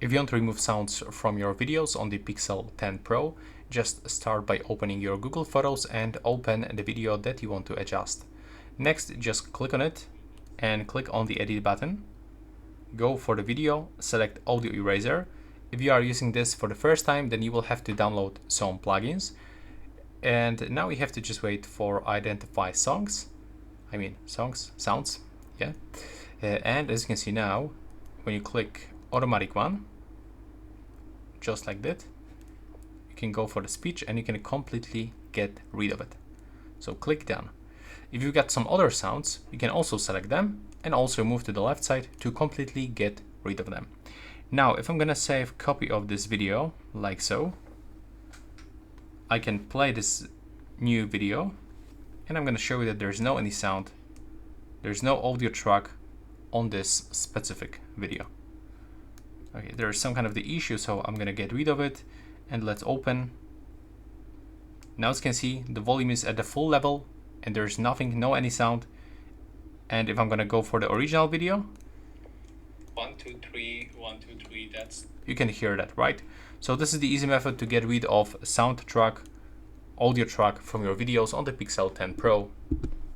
If you want to remove sounds from your videos on the Pixel 10 Pro, just start by opening your Google Photos and open the video that you want to adjust. Next, just click on it and click on the edit button. Go for the video, select Audio Eraser. If you are using this for the first time, then you will have to download some plugins. And now you have to just wait for identify songs. Sounds, yeah. And as you can see now, when you click automatic one, just like that, you can go for the speech and you can completely get rid of it. So click done. If you got some other sounds, you can also select them and also move to the left side to completely get rid of them. Now, if I'm gonna save copy of this video like so, I can play this new video and I'm gonna show you that there's no any sound, there's no audio track on this specific video. Okay, there's some kind of the issue, so I'm gonna get rid of it and let's open. Now as you can see, the volume is at the full level and there's nothing, no any sound. And if I'm gonna go for the original video, 1 2 3 1 2 3, that's, you can hear that, right? So this is the easy method to get rid of sound track, audio track from your videos on the Pixel 10 Pro.